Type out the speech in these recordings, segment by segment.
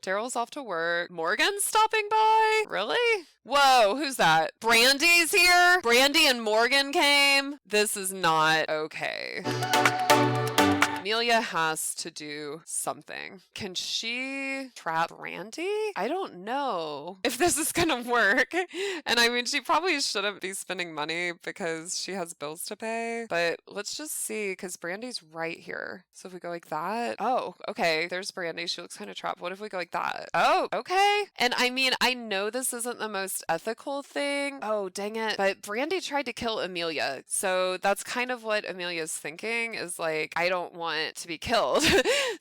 Daryl's off to work. Morgan's stopping by? Really? Whoa, who's that? Brandy's here? Brandy and Morgan came? This is not okay. Emilia has to do something. Can she trap Brandy? I don't know if this is gonna work. And I mean, she probably shouldn't be spending money because she has bills to pay. But let's just see, because Brandy's right here. So if we go like that. Oh, okay. There's Brandy. She looks kind of trapped. What if we go like that? Oh, okay. And I mean, I know this isn't the most ethical thing. Oh, dang it. But Brandy tried to kill Emilia. So that's kind of what Emilia's thinking is like, I don't want to be killed.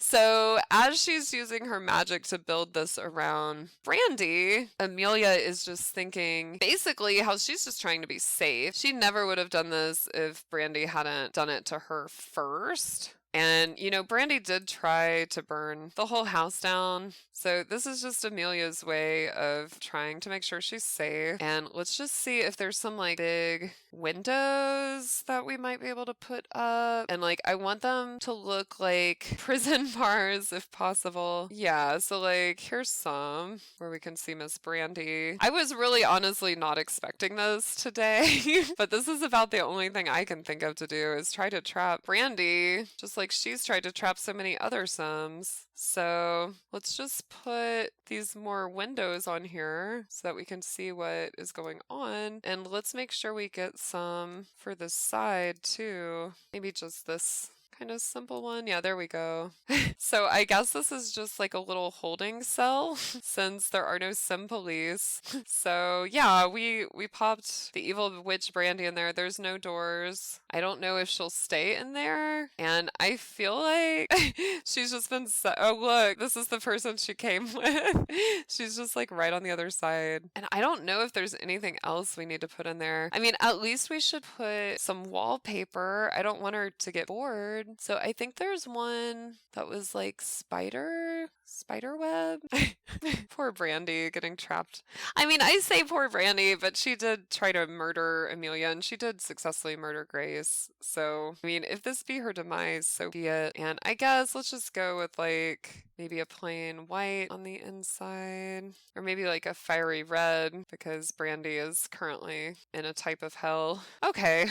So as she's using her magic to build this around Brandy, Emilia is just thinking basically how she's just trying to be safe. She never would have done this if Brandy hadn't done it to her first. And, you know, Brandy did try to burn the whole house down. So this is just Emilia's way of trying to make sure she's safe. And let's just see if there's some like big windows that we might be able to put up. And like, I want them to look like prison bars if possible. Yeah, so like, here's some where we can see Miss Brandy. I was really honestly not expecting this today, but this is about the only thing I can think of to do is try to trap Brandy, just like she's tried to trap so many other Sims. So let's just put these more windows on here so that we can see what is going on. And let's make sure we get some for this side too. Maybe just this kind of simple one. Yeah, there we go. So I guess this is just like a little holding cell since there are no sim police. So yeah, we popped the evil witch Brandy in there. There's no doors. I don't know if she'll stay in there. And I feel like she's just been oh look, this is the person she came with. She's just like right on the other side. And I don't know if there's anything else we need to put in there. I mean, at least we should put some wallpaper. I don't want her to get bored. So I think there's one that was like spider web. Poor Brandy getting trapped. I mean, I say poor Brandy, but she did try to murder Emilia and she did successfully murder Grace. So, I mean, if this be her demise, so be it. And I guess let's just go with like maybe a plain white on the inside or maybe like a fiery red because Brandy is currently in a type of hell. Okay.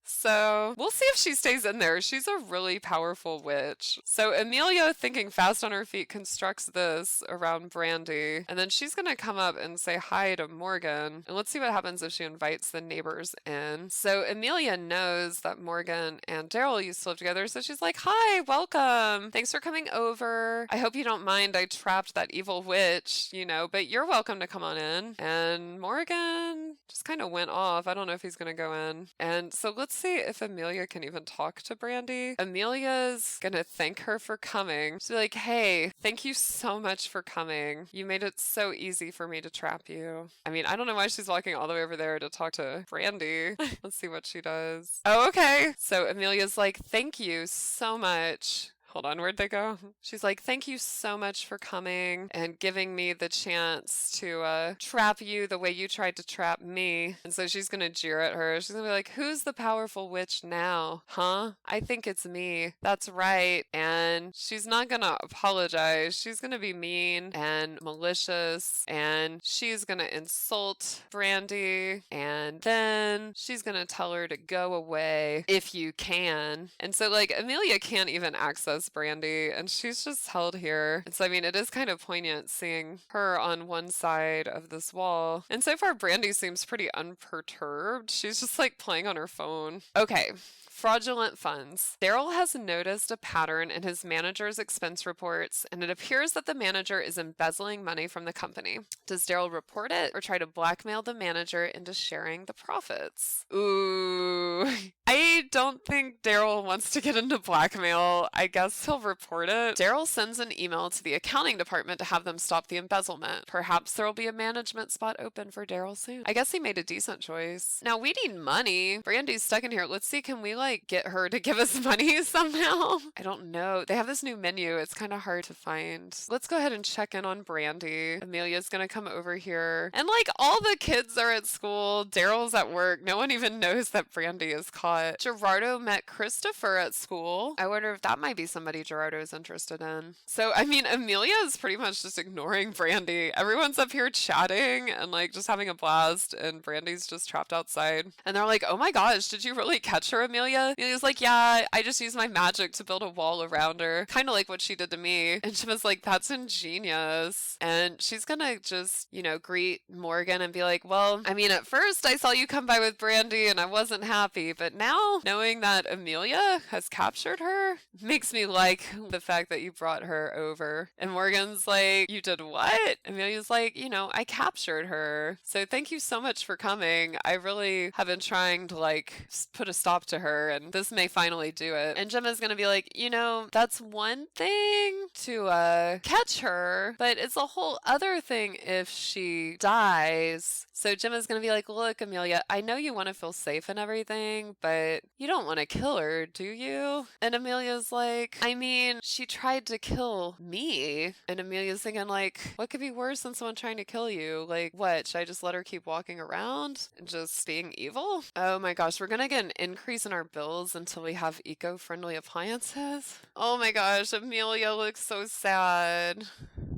So we'll see if she stays in there. She's a really powerful witch. So Emilia, thinking fast on her feet, constructs this around Brandy. And then she's going to come up and say hi to Morgan. And let's see what happens if she invites the neighbors in. So Emilia knows that Morgan and Daryl used to live together. So she's like, hi, welcome. Thanks for coming over. I hope you don't mind I trapped that evil witch, you know, but you're welcome to come on in. And Morgan just kind of went off. I don't know if he's going to go in. And so let's see if Emilia can even talk to Brandy. Emilia's gonna thank her for coming. She's like, hey, thank you so much for coming. You made it so easy for me to trap you. I mean, I don't know why she's walking all the way over there to talk to Brandy. Let's see what she does. Oh, okay. So Emilia's like, thank you so much. Hold on, where'd they go? She's like, thank you so much for coming and giving me the chance to trap you the way you tried to trap me. And so she's gonna jeer at her. She's gonna be like, who's the powerful witch now? Huh? I think it's me. That's right. And she's not gonna apologize. She's gonna be mean and malicious and she's gonna insult Brandy and then she's gonna tell her to go away if you can. And so like Emilia can't even access Brandy and she's just held here. And so I mean it is kind of poignant seeing her on one side of this wall. And so far Brandy seems pretty unperturbed. She's just like playing on her phone. Okay. Fraudulent funds. Daryl has noticed a pattern in his manager's expense reports, and it appears that the manager is embezzling money from the company. Does Daryl report it or try to blackmail the manager into sharing the profits? Ooh. I don't think Daryl wants to get into blackmail. I guess he'll report it. Daryl sends an email to the accounting department to have them stop the embezzlement. Perhaps there'll be a management spot open for Daryl soon. I guess he made a decent choice. Now we need money. Brandy's stuck in here. Let's see, can we like like get her to give us money somehow? I don't know. They have this new menu. It's kind of hard to find. Let's go ahead and check in on Brandy. Emilia's gonna come over here. And like all the kids are at school. Daryl's at work. No one even knows that Brandy is caught. Gerardo met Christopher at school. I wonder if that might be somebody Gerardo's interested in. So, I mean, Emilia is pretty much just ignoring Brandy. Everyone's up here chatting and like just having a blast, and Brandy's just trapped outside. And they're like, oh my gosh, did you really catch her, Emilia? Emilia's like, yeah, I just used my magic to build a wall around her. Kind of like what she did to me. And she was like, that's ingenious. And she's gonna just, you know, greet Morgan and be like, well, I mean, at first I saw you come by with Brandy and I wasn't happy, but now knowing that Emilia has captured her makes me like the fact that you brought her over. And Morgan's like, you did what? Emilia's like, you know, I captured her. So thank you so much for coming. I really have been trying to like put a stop to her, and this may finally do it. And Gemma's gonna be like, you know, that's one thing to catch her, but it's a whole other thing if she dies. So Gemma's gonna be like, look, Emilia, I know you want to feel safe and everything, but you don't want to kill her, do you? And Emilia's like, I mean, she tried to kill me. And Emilia's thinking like, what could be worse than someone trying to kill you? Like, what? Should I just let her keep walking around and just being evil? Oh my gosh, we're gonna get an increase in our bills until we have eco-friendly appliances. Oh my gosh, Emilia looks so sad.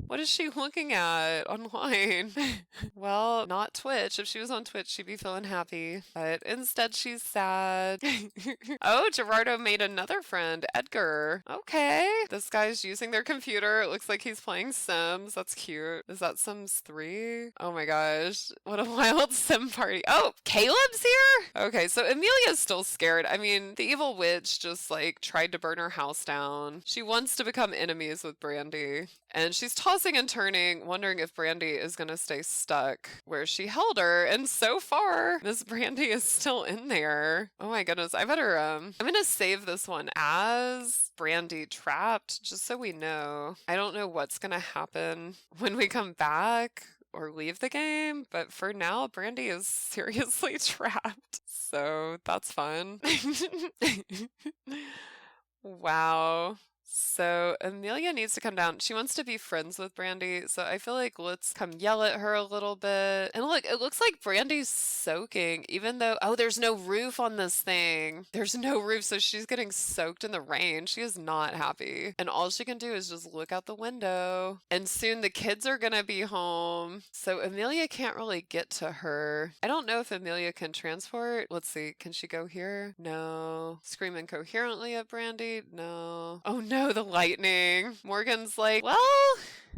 What is she looking at online? Well, not Twitch. If she was on Twitch, she'd be feeling happy. But instead, she's sad. Oh, Gerardo made another friend, Edgar. Okay. This guy's using their computer. It looks like he's playing Sims. That's cute. Is that Sims 3? Oh my gosh. What a wild Sim party. Oh, Caleb's here? Okay, so Emilia's still scared. I mean, the evil witch just like tried to burn her house down. She wants to become enemies with Brandy. And she's tossing and turning, wondering if Brandy is going to stay stuck where she held her. And so far, Miss Brandy is still in there. Oh my goodness. I better, I'm going to save this one as Brandy trapped, just so we know. I don't know what's going to happen when we come back or leave the game, but for now, Brandy is seriously trapped. So that's fun. Wow. So Emilia needs to come down. She wants to be friends with Brandy, so I feel like let's come yell at her a little bit. And look, it looks like Brandy's soaking, even though, oh, there's no roof on this thing. There's no roof, so she's getting soaked in the rain. She is not happy. And all she can do is just look out the window. And soon the kids are gonna be home, so Emilia can't really get to her. I don't know if Emilia can transport. Let's see, can she go here? No. Scream incoherently at Brandy? No. Oh no, the lightning. Morgan's like, well,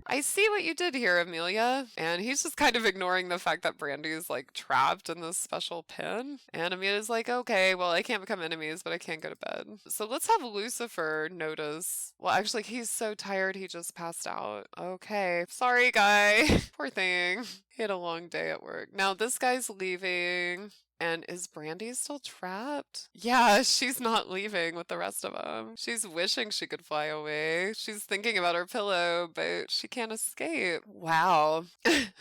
I see what you did here, Emilia. And he's just kind of ignoring the fact that Brandy's like trapped in this special pen. And Emilia's like, okay, well, I can't become enemies, but I can't go to bed. So let's have Lucifer notice. Well, actually, he's so tired, he just passed out. Okay. Sorry, guy. Poor thing. He had a long day at work. Now this guy's leaving. And is Brandy still trapped? Yeah, she's not leaving with the rest of them. She's wishing she could fly away. She's thinking about her pillow, but she can't escape. Wow.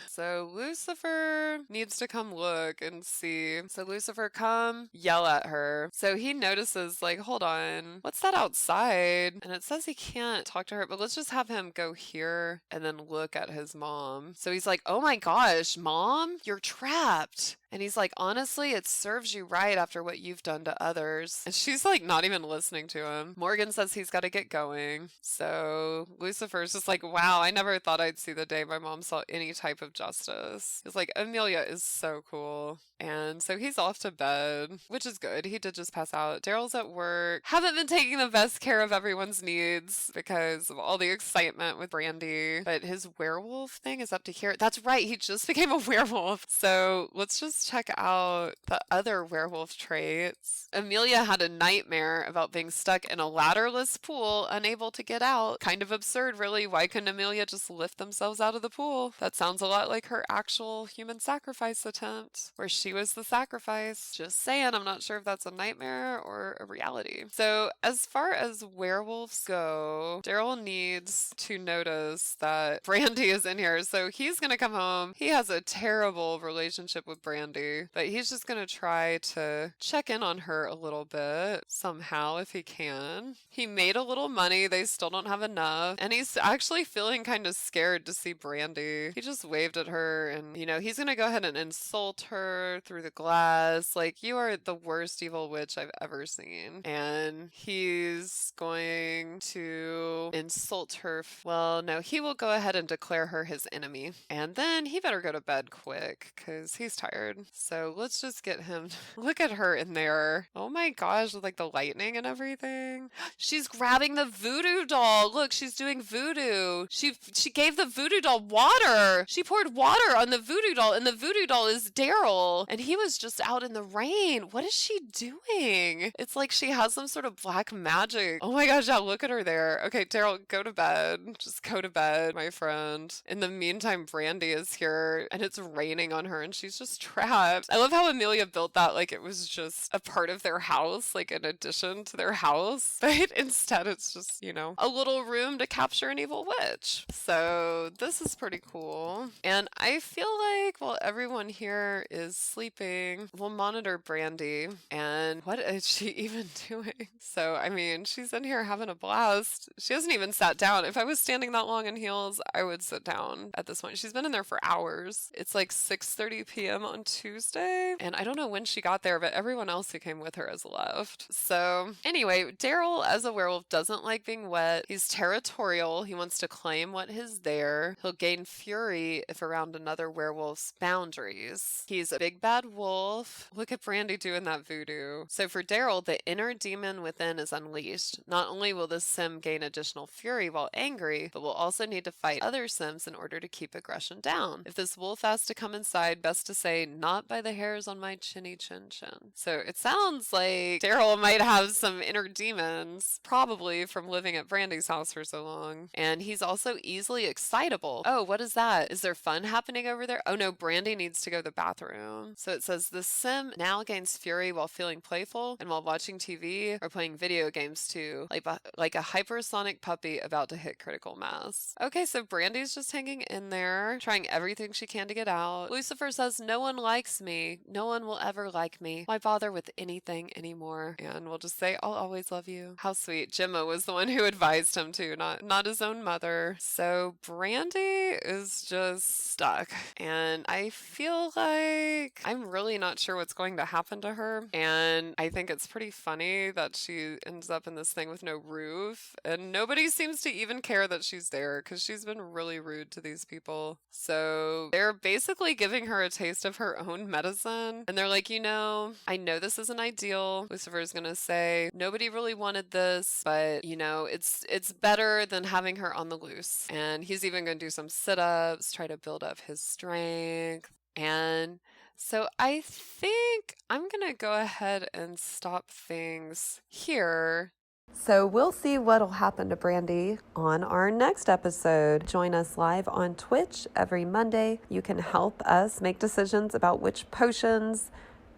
So Lucifer needs to come look and see. So Lucifer, come yell at her. So he notices, like, hold on, what's that outside? And it says he can't talk to her, but let's just have him go here and then look at his mom. So he's like, oh my gosh, Mom, you're trapped. And he's like, honestly, it serves you right after what you've done to others. And she's like not even listening to him. Morgan says he's got to get going. So Lucifer's just like, wow, I never thought I'd see the day my mom saw any type of justice. He's like, Emilia is so cool. And so he's off to bed, which is good. He did just pass out. Daryl's at work. Haven't been taking the best care of everyone's needs because of all the excitement with Brandy. But his werewolf thing is up to here. That's right. He just became a werewolf. So let's just check out the other werewolf traits. Emilia had a nightmare about being stuck in a ladderless pool, unable to get out. Kind of absurd, really. Why couldn't Emilia just lift themselves out of the pool? That sounds a lot like her actual human sacrifice attempt, where she was the sacrifice. Just saying, I'm not sure if that's a nightmare or a reality. So as far as werewolves go, Daryl needs to notice that Brandy is in here. So he's gonna come home. He has a terrible relationship with Brandy. Brandy, but he's just gonna try to check in on her a little bit somehow if he can. He made a little money. They still don't have enough. And he's actually feeling kind of scared to see Brandy. He just waved at her and, he's gonna go ahead and insult her through the glass. Like, you are the worst evil witch I've ever seen. And he's going to insult her. Well, no, he will go ahead and declare her his enemy. And then he better go to bed quick because he's tired. So let's just get him. Look at her in there. Oh my gosh, with like the lightning and everything. She's grabbing the voodoo doll. Look, she's doing voodoo. She gave the voodoo doll water. She poured water on the voodoo doll, and the voodoo doll is Daryl. And he was just out in the rain. What is she doing? It's like she has some sort of black magic. Oh my gosh, yeah, look at her there. Okay, Daryl, go to bed. Just go to bed, my friend. In the meantime, Brandy is here, and it's raining on her, and she's just trapped. I love how Emilia built that like it was just a part of their house, like an addition to their house. But instead, it's just, a little room to capture an evil witch. So this is pretty cool. And I feel like while everyone here is sleeping, we'll monitor Brandy. And what is she even doing? So, she's in here having a blast. She hasn't even sat down. If I was standing that long in heels, I would sit down at this point. She's been in there for hours. It's like 6:30 p.m. on Tuesday. And I don't know when she got there, but everyone else who came with her has left. So anyway, Daryl as a werewolf doesn't like being wet. He's territorial. He wants to claim what is there. He'll gain fury if around another werewolf's boundaries. He's a big bad wolf. Look at Brandy doing that voodoo. So for Daryl, the inner demon within is unleashed. Not only will this sim gain additional fury while angry, but will also need to fight other sims in order to keep aggression down. If this wolf has to come inside, best to say, not by the hairs on my chinny chin chin. So it sounds like Daryl might have some inner demons, probably from living at Brandy's house for so long. And he's also easily excitable. Oh, what is that? Is there fun happening over there? Oh no, Brandy needs to go to the bathroom. So it says the sim now gains fury while feeling playful and while watching TV or playing video games too, like a hypersonic puppy about to hit critical mass. Okay, so Brandy's just hanging in there, trying everything she can to get out. Lucifer says, no one likes me. No one will ever like me. Why bother with anything anymore? And we'll just say, I'll always love you. How sweet. Gemma was the one who advised him to, not his own mother. So Brandy is just stuck. And I feel like I'm really not sure what's going to happen to her. And I think it's pretty funny that she ends up in this thing with no roof. And nobody seems to even care that she's there because she's been really rude to these people. So they're basically giving her a taste of her own medicine. And they're like, I know this isn't ideal. Lucifer's gonna say, nobody really wanted this, but it's better than having her on the loose. And he's even gonna do some sit-ups, try to build up his strength. And so I think I'm gonna go ahead and stop things here. So we'll see what'll happen to Brandy on our next episode. Join us live on Twitch every Monday. You can help us make decisions about which potions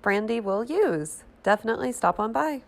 Brandy will use. Definitely stop on by.